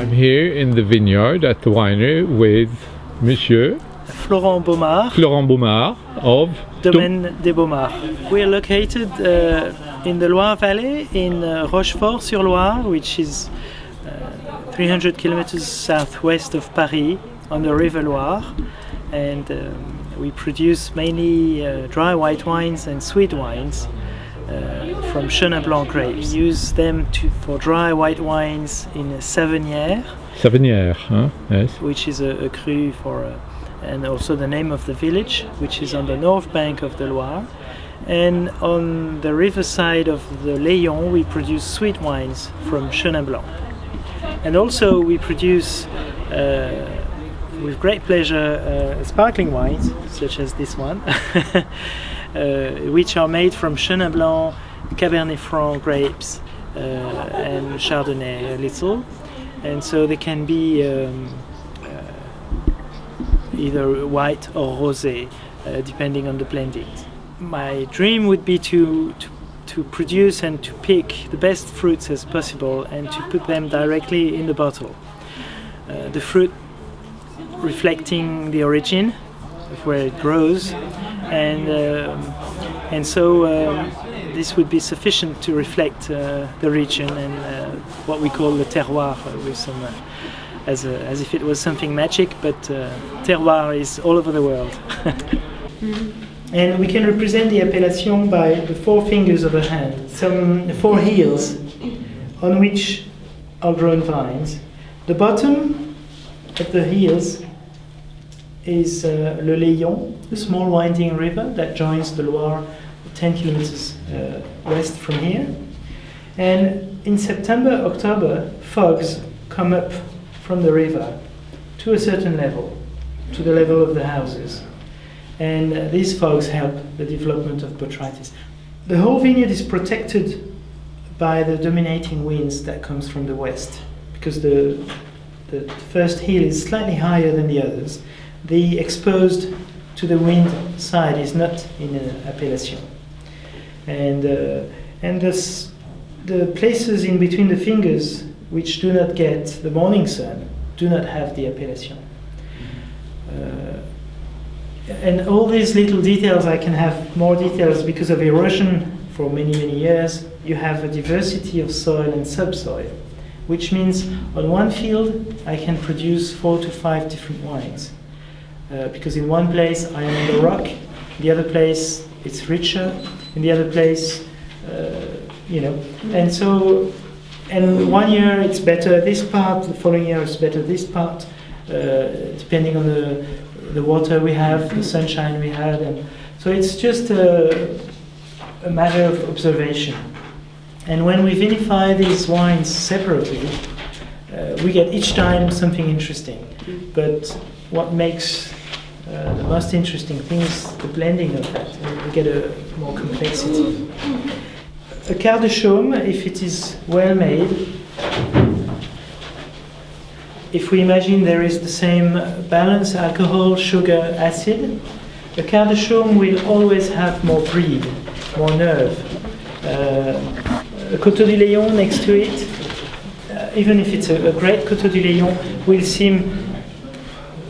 I'm here in the vineyard at the winery with Monsieur Florent Baumard of Domaine des Baumard. We are located in the Loire Valley in Rochefort-sur-Loire, which is 300 kilometers southwest of Paris on the River Loire, and we produce mainly dry white wines and sweet wines from chenin blanc grapes. We use them for dry white wines in Savennieres. Savennieres, yes. Which is a cru and also the name of the village, which is on the north bank of the Loire. And on the riverside of the Layon, we produce sweet wines from chenin blanc. And also we produce, with great pleasure, sparkling wines, such as this one, which are made from chenin blanc, cabernet franc grapes, and chardonnay a little. And so they can be either white or rosé, depending on the blendings. My dream would be to produce and to pick the best fruits as possible and to put them directly in the bottle. The fruit reflecting the origin of where it grows, and so this would be sufficient to reflect the region and what we call the terroir, with some as if it was something magic, but terroir is all over the world. And we can represent the appellation by the four fingers of a hand, some four heels on which are grown vines. The bottom of the heels is Le Layon, a small winding river that joins the Loire 10 kilometers west from here. And in September, October, fogs come up from the river to a certain level, to the level of the houses. And these fogs help the development of botrytis. The whole vineyard is protected by the dominating winds that comes from the west, because the first hill is slightly higher than the others. The exposed to the wind side is not in an appellation. And the places in between the fingers which do not get the morning sun do not have the appellation. And all these little details, I can have more details because of erosion for many, many years. You have a diversity of soil and subsoil, which means on one field I can produce 4 to 5 different wines. Because in one place I am on the rock, the other place it's richer, in the other place, and so, and one year it's better this part, the following year it's better this part, depending on the water we have, the sunshine we had, and so it's just a matter of observation. And when we vinify these wines separately, we get each time something interesting. But what makes the most interesting thing is the blending of that. We get a more complexity. A Quart de Chaume, if it is well made, if we imagine there is the same balance, alcohol, sugar, acid, a Quart de Chaume will always have more breed, more nerve. A Coteaux du Layon next to it, even if it's a great Coteaux du Layon, will seem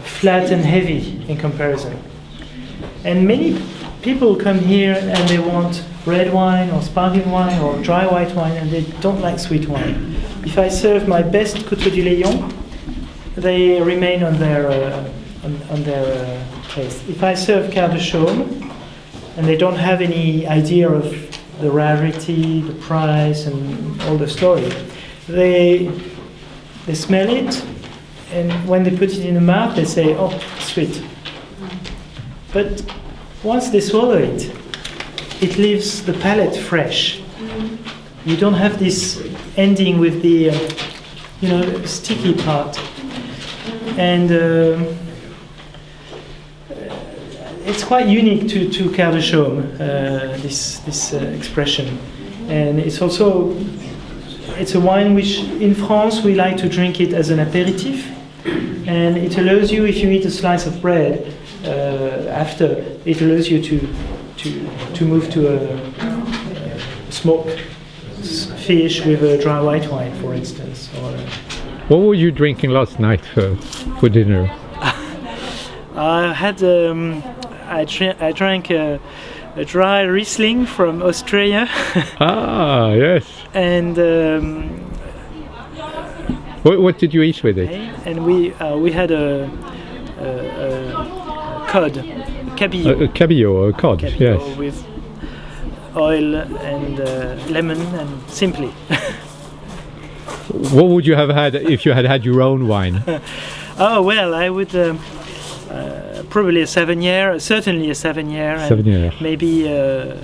flat and heavy in comparison. And many people come here and they want red wine or sparkling wine or dry white wine, and they don't like sweet wine. If I serve my best Coteaux du Layon, they remain on their taste. If I serve Quart de Chaume and they don't have any idea of the rarity, the price, and all the story, they smell it, and when they put it in the mouth, they say, "Oh, sweet." But once they swallow it, it leaves the palate fresh. You don't have this ending with the, sticky part. And it's quite unique to Quart de Chaume, this expression. And it's also, it's a wine which in France we like to drink it as an aperitif. And it allows you, if you eat a slice of bread after, it allows you to move to a smoked fish with a dry white wine, for instance, or What were you drinking last night for dinner? I had I drank a dry Riesling from Austria. Ah, yes. And what did you eat with it? and we had a cod, cabillaud. A cabillaud, a cod, Cabillaud yes. with oil and lemon and simply. What would you have had if you had had your own wine? Oh well, I would probably a Savennieres, certainly a Savennieres, Savennieres. and maybe a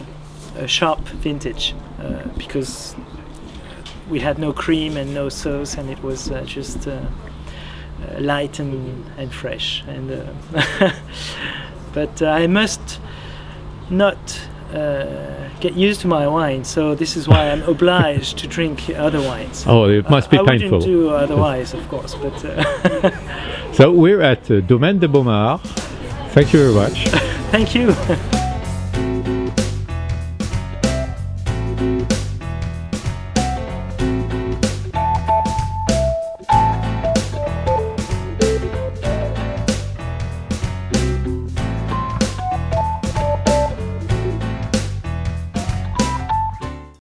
sharp vintage because we had no cream and no sauce, and it was just light and fresh. And but I must not get used to my wine, so this is why I'm obliged to drink other wines. Oh, it must be I painful. wouldn't do otherwise, of course, but So we're at Domaine de Baumard. Thank you very much. thank you.